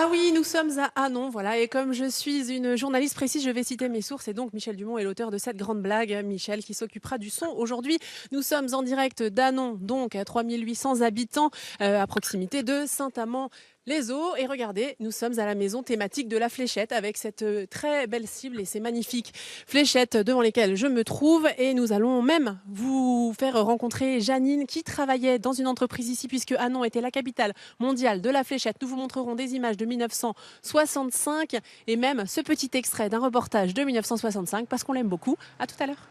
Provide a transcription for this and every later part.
Ah oui, nous sommes à Hanon, voilà. Et comme je suis une journaliste précise, je vais citer mes sources. Et donc, Michel Dumont est l'auteur de cette grande blague. Michel qui s'occupera du son. Aujourd'hui, nous sommes en direct d'Hanon, donc à 3800 habitants, à proximité de Saint-Amand. Les eaux, et regardez, nous sommes à la maison thématique de la fléchette avec cette très belle cible et ces magnifiques fléchettes devant lesquelles je me trouve. Et nous allons même vous faire rencontrer Janine qui travaillait dans une entreprise ici puisque Hanon était la capitale mondiale de la fléchette. Nous vous montrerons des images de 1965 et même ce petit extrait d'un reportage de 1965 parce qu'on l'aime beaucoup. À tout à l'heure.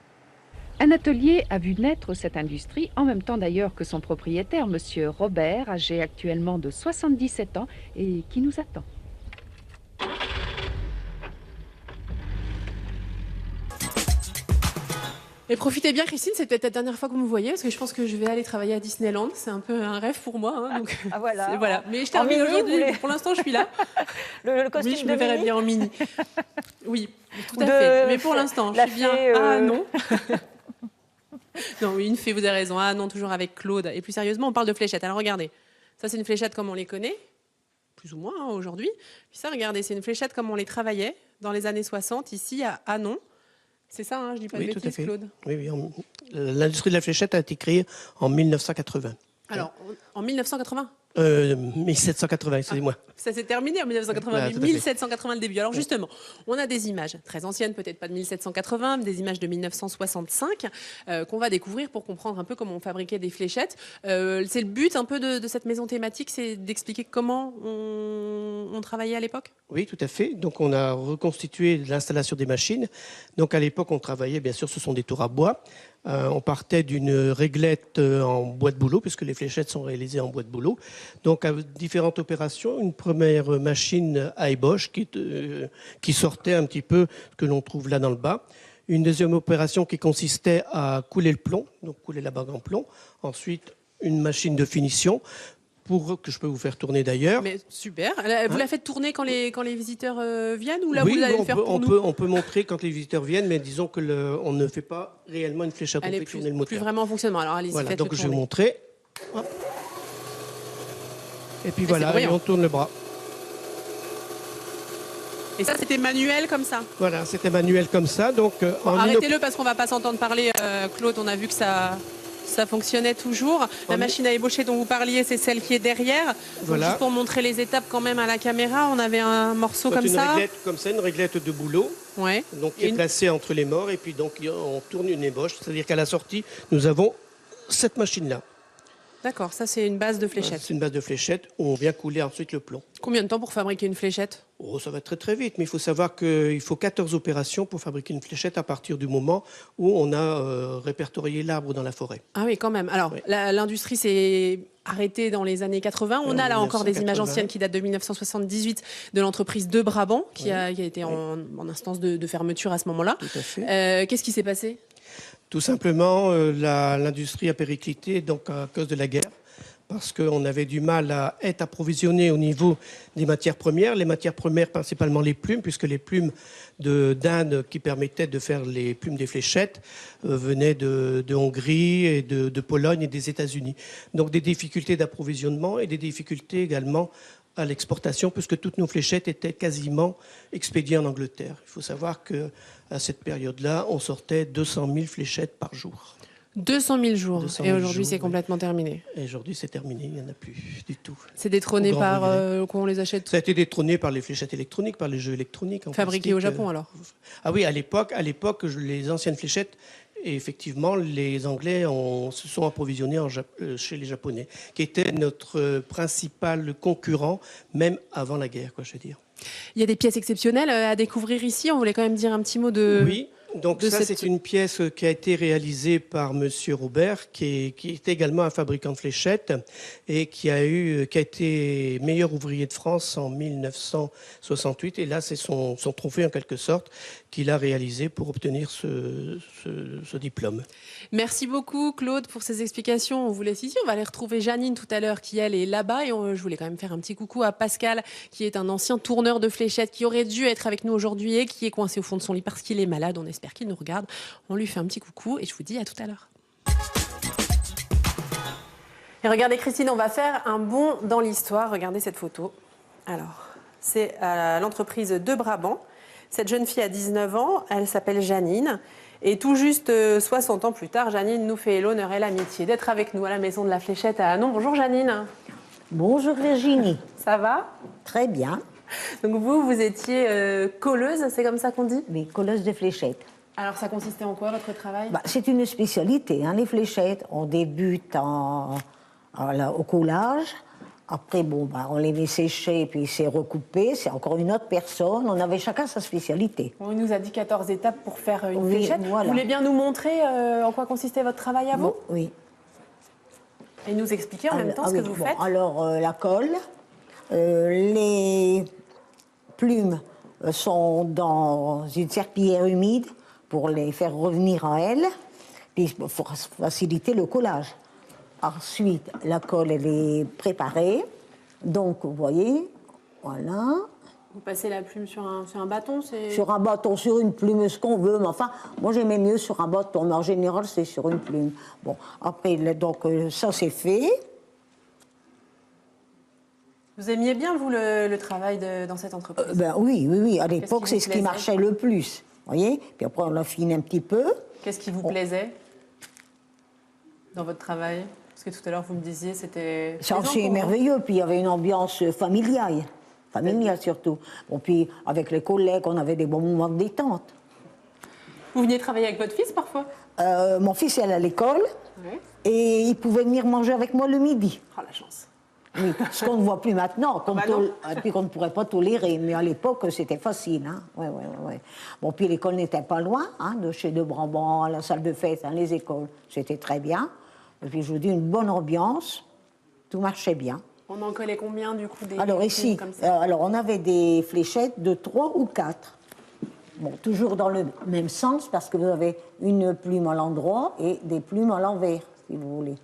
Un atelier a vu naître cette industrie, en même temps d'ailleurs que son propriétaire, monsieur Robert, âgé actuellement de 77 ans et qui nous attend. Et profitez bien, Christine, c'est peut-être la dernière fois que vous me voyez, parce que je pense que je vais aller travailler à Disneyland. C'est un peu un rêve pour moi. Hein, donc voilà. voilà. Mais je termine aujourd'hui. Pour l'instant, je suis là. Le costume oui, je me verrai bien en mini. Oui, tout à de fait. Mais pour l'instant, je suis bien. Ah non. Non, oui, une fée, vous avez raison. Ah non, toujours avec Claude. Et plus sérieusement, on parle de fléchettes. Alors regardez, ça c'est une fléchette comme on les connaît, plus ou moins hein, aujourd'hui. Puis ça, regardez, c'est une fléchette comme on les travaillait dans les années 60 ici à Hanon. C'est ça, hein, je dis pas de Oui, tout à bêtises, fait. Claude. Oui, l'industrie de la fléchette a été créée en 1980. Alors, en 1980 1780, excusez-moi. Ça s'est terminé en 1980, Voilà, mais tout à fait. 1780 le début. Alors justement, on a des images très anciennes, peut-être pas de 1780, mais des images de 1965 qu'on va découvrir pour comprendre un peu comment on fabriquait des fléchettes. C'est le but un peu de cette maison thématique, c'est d'expliquer comment on travaillait à l'époque. Oui, tout à fait. Donc, on a reconstitué l'installation des machines. Donc, à l'époque, on travaillait, bien sûr, ce sont des tours à bois. On partait d'une réglette en bois de bouleau, puisque les fléchettes sont réalisées en bois de bouleau. Donc, à différentes opérations, une première machine à ébauche qui sortait un petit peu ce que l'on trouve là dans le bas. Une deuxième opération qui consistait à couler le plomb, donc couler la bague en plomb. Ensuite, une machine de finition. Que je peux vous faire tourner d'ailleurs. Mais super. Vous la faites tourner quand les visiteurs viennent ou là oui, vous allez le faire pour nous on peut montrer quand les visiteurs viennent, mais disons que on ne fait pas réellement une flèche à Elle est tourner le moteur. plus vraiment en fonctionnement. Alors allez-y, Voilà, faites-le donc je vais tourner. vous montrer. Hop. Et puis voilà, et on tourne le bras. Et ça, c'était manuel comme ça. Voilà, c'était manuel comme ça. Donc, arrêtez-le parce qu'on va pas s'entendre parler, Claude. On a vu que ça fonctionnait toujours. La machine à ébaucher dont vous parliez, c'est celle qui est derrière. Voilà. Juste pour montrer les étapes quand même à la caméra, on avait un morceau comme ça. Une réglette comme ça, une réglette de boulot. Ouais. Donc qui est placée entre les morts et puis donc on tourne une ébauche. C'est-à-dire qu'à la sortie, nous avons cette machine-là. D'accord, ça c'est une base de fléchette. C'est une base de fléchette où on vient couler ensuite le plomb. Combien de temps pour fabriquer une fléchette? Oh, ça va très très vite, mais il faut savoir qu'il faut 14 opérations pour fabriquer une fléchette à partir du moment où on a répertorié l'arbre dans la forêt. Ah oui, quand même. Alors, oui. L'industrie s'est arrêtée dans les années 80. On a là encore des images anciennes qui datent de 1978 de l'entreprise de Brabant, qui a été en instance de fermeture à ce moment-là. Tout à fait. Qu'est-ce qui s'est passé? Tout simplement, l'industrie a périclité donc, à cause de la guerre, parce qu'on avait du mal à être approvisionné au niveau des matières premières. Les matières premières, principalement les plumes, puisque les plumes d'Inde qui permettaient de faire les plumes des fléchettes venaient de Hongrie et de Pologne et des États-Unis. Donc des difficultés d'approvisionnement et des difficultés également à l'exportation, puisque toutes nos fléchettes étaient quasiment expédiées en Angleterre. Il faut savoir qu'à cette période-là, on sortait 200 000 fléchettes par jour. 200 000 jours. 200 et 000 aujourd'hui, jours, c'est oui. complètement terminé. Et aujourd'hui, c'est terminé, il n'y en a plus du tout. C'est détrôné par quoi on les achète? Ça a été détrôné par les fléchettes électroniques, par les jeux électroniques. Fabriqués au Japon, alors? Ah oui, à l'époque, les anciennes fléchettes, et effectivement, les Anglais se sont approvisionnés chez les Japonais, qui étaient notre principal concurrent, même avant la guerre, quoi, je veux dire. Il y a des pièces exceptionnelles à découvrir ici. On voulait quand même dire un petit mot de... Oui. Donc ça, c'est une pièce qui a été réalisée par Monsieur Robert, qui est également un fabricant de fléchettes et qui a été meilleur ouvrier de France en 1968. Et là, c'est son trophée en quelque sorte qu'il a réalisé pour obtenir ce diplôme. Merci beaucoup Claude pour ces explications. On vous laisse ici. On va aller retrouver Janine tout à l'heure qui elle est là-bas. Et je voulais quand même faire un petit coucou à Pascal qui est un ancien tourneur de fléchettes qui aurait dû être avec nous aujourd'hui et qui est coincé au fond de son lit parce qu'il est malade. On espère qu'il nous regarde. On lui fait un petit coucou et je vous dis à tout à l'heure. Et regardez Christine, on va faire un bond dans l'histoire. Regardez cette photo. Alors, c'est à l'entreprise de Brabant. Cette jeune fille a 19 ans, elle s'appelle Janine. Et tout juste 60 ans plus tard, Janine nous fait l'honneur et l'amitié d'être avec nous à la Maison de la Fléchette à Hanon. Bonjour Janine. Bonjour Virginie. Ça va? Très bien. Donc vous étiez colleuse, c'est comme ça qu'on dit? Les colleuses de fléchettes. Alors ça consistait en quoi votre travail? C'est une spécialité, hein, les fléchettes. On débute au collage. Après, on les met sécher, puis c'est recoupé. C'est encore une autre personne. On avait chacun sa spécialité. On nous a dit 14 étapes pour faire une fléchette. Voilà. Vous voulez bien nous montrer en quoi consistait votre travail à vous? Oui. Et nous expliquer en même temps ce que vous faites? Alors, la colle, les plumes sont dans une serpillière humide pour les faire revenir à elle, puis pour faciliter le collage. Ensuite, la colle, elle est préparée. Donc, vous voyez, voilà. Vous passez la plume sur un bâton? Sur un bâton, sur une plume, ce qu'on veut. Mais enfin, moi, j'aimais mieux sur un bâton. Mais en général, c'est sur une plume. Bon, après, donc, ça, c'est fait. Vous aimiez bien, vous, le travail dans cette entreprise? Oui. À l'époque, c'est ce qui marchait le plus. Vous voyez? Puis après, on l'affine un petit peu. Qu'est-ce qui vous plaisait dans votre travail? Parce que tout à l'heure, vous me disiez, c'était... C'est merveilleux. Puis il y avait une ambiance familiale. Familiale surtout. Bon, puis avec les collègues, on avait des bons moments de détente. Vous veniez travailler avec votre fils parfois? Mon fils est allé à l'école. Oui. Et il pouvait venir manger avec moi le midi. Oh, la chance. Oui, ce qu'on ne voit plus maintenant, qu'on ne pourrait pas tolérer. Mais à l'époque, c'était facile. Hein. Ouais. Bon, puis l'école n'était pas loin, hein, de chez De Brabant à la salle de fête, hein, les écoles. C'était très bien. Et puis, je vous dis, une bonne ambiance. Tout marchait bien. On en collait combien, du coup, des Alors ici, comme ça on avait des fléchettes de 3 ou 4. Bon, toujours dans le même sens, parce que vous avez une plume à l'endroit et des plumes à l'envers, si vous voulez.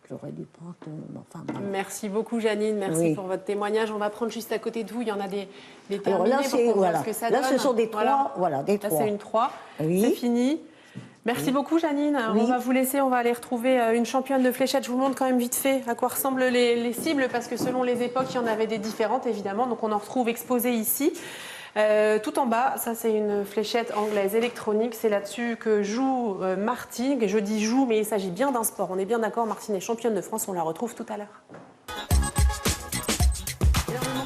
J'aurais dû prendre... Merci beaucoup, Janine. Merci pour votre témoignage. On va prendre juste à côté de vous. Il y en a des terminés. Alors là, pour qu'on voit ce que ça donne. Là, ce sont des 3. Voilà, des 3. Là, c'est une 3. Oui. C'est fini. Merci beaucoup, Janine. On va vous laisser. On va aller retrouver une championne de fléchettes. Je vous montre quand même vite fait à quoi ressemblent les cibles, parce que selon les époques, il y en avait des différentes, évidemment. Donc, on en retrouve exposées ici. Tout en bas, ça c'est une fléchette anglaise électronique, c'est là-dessus que joue Martine, et je dis joue, mais il s'agit bien d'un sport, on est bien d'accord, Martine est championne de France, on la retrouve tout à l'heure.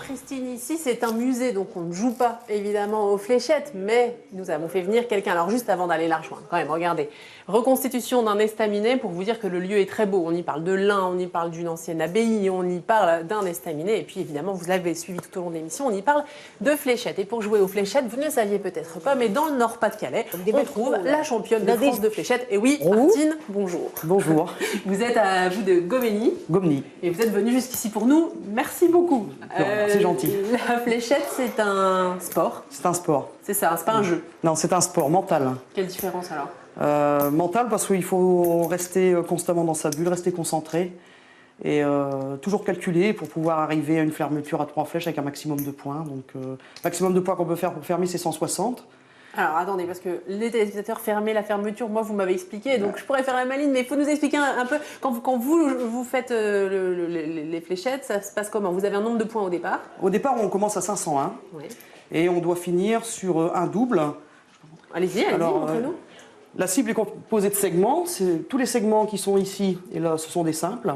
Christine, ici c'est un musée, donc on ne joue pas évidemment aux fléchettes, mais nous avons fait venir quelqu'un. Alors juste avant d'aller la rejoindre, quand même, regardez. Reconstitution d'un estaminet, pour vous dire que le lieu est très beau. On y parle de l'Ain, on y parle d'une ancienne abbaye, on y parle d'un estaminet, et puis évidemment, vous l'avez suivi tout au long de l'émission, on y parle de fléchettes. Et pour jouer aux fléchettes, vous ne saviez peut-être pas, mais dans le Nord-Pas-de-Calais, on trouve la championne de France de fléchettes. Et oui, Martine, bonjour. Bonjour. Vous êtes à vous de Gomeny. Gomeny. Et vous êtes venu jusqu'ici pour nous. Merci beaucoup. C'est gentil. La fléchette, c'est un sport. C'est un sport. C'est ça, c'est pas un jeu. Non, c'est un sport mental. Quelle différence alors? Mental parce qu'il faut rester constamment dans sa bulle, rester concentré et toujours calculer pour pouvoir arriver à une fermeture à 3 flèches avec un maximum de points. Donc, maximum de points qu'on peut faire pour fermer, c'est 160. Alors attendez, parce que les téléspectateurs fermer la fermeture, moi vous m'avez expliqué, donc je pourrais faire la maline, mais il faut nous expliquer un peu, quand vous faites les fléchettes, ça se passe comment? Vous avez un nombre de points au départ? Au départ, on commence à 501 et on doit finir sur un double. Allez-y, montrez-nous. La cible est composée de segments, tous les segments qui sont ici, et là ce sont des simples.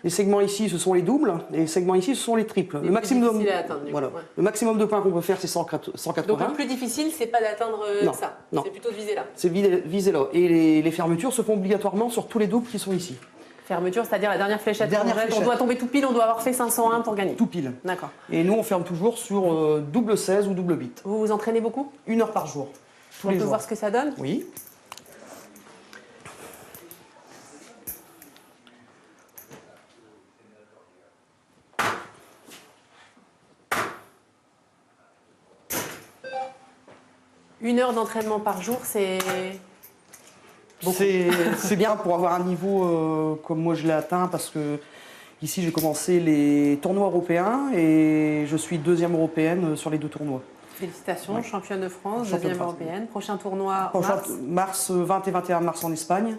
Les segments ici, ce sont les doubles, et les segments ici, ce sont les triples. Le maximum, le maximum de points qu'on peut faire, c'est 180. Donc le plus difficile, c'est pas d'atteindre ça, c'est plutôt de viser là. C'est viser là. Et les fermetures se font obligatoirement sur tous les doubles qui sont ici. Fermeture, c'est-à-dire la dernière fléchette. On doit tomber tout pile, on doit avoir fait 501 pour gagner. Tout pile. D'accord. Et nous, on ferme toujours sur double 16 ou double 8. Vous vous entraînez beaucoup? 1 heure par jour. On peut voir ce que ça donne? Oui. Une heure d'entraînement par jour, c'est beaucoup. C'est bien pour avoir un niveau comme moi je l'ai atteint, parce que ici j'ai commencé les tournois européens et je suis 2e européenne sur les 2 tournois. Félicitations, championne de France, 2e européenne. Prochain tournoi mars 20 et 21 mars en Espagne.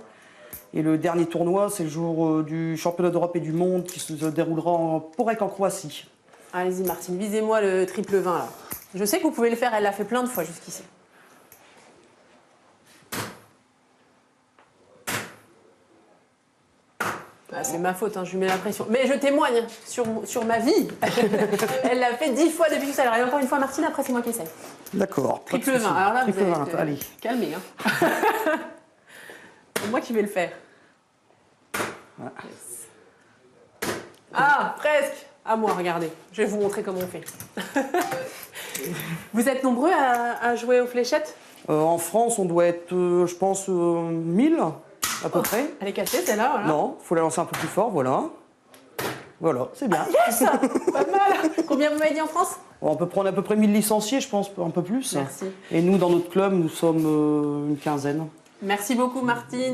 Et le dernier tournoi, c'est le jour du championnat d'Europe et du monde qui se déroulera en Porec en Croatie. Allez-y Martine, visez-moi le triple 20 là. Je sais que vous pouvez le faire, elle l'a fait plein de fois jusqu'ici. Ah, c'est ma faute, hein, je lui mets la pression. Mais je témoigne sur ma vie. Elle l'a fait 10 fois depuis tout à l'heure. Et encore une fois, Martine, après c'est moi qui essaye. D'accord. Triple 20. Alors là, Triple vous 20, allez allez. calmer. Hein. C'est moi qui vais le faire. Voilà. Yes. Ah, presque. À moi, regardez. Je vais vous montrer comment on fait. Vous êtes nombreux à jouer aux fléchettes? En France, on doit être, je pense, 1000 à peu près. Elle est cassée, celle-là, voilà. Non, il faut la lancer un peu plus fort, voilà. Voilà, c'est bien. Yes. Pas mal. Combien vous m'avez dit en France? On peut prendre à peu près 1000 licenciés, je pense, un peu plus. Merci. Et nous, dans notre club, nous sommes une quinzaine. Merci beaucoup, Martine.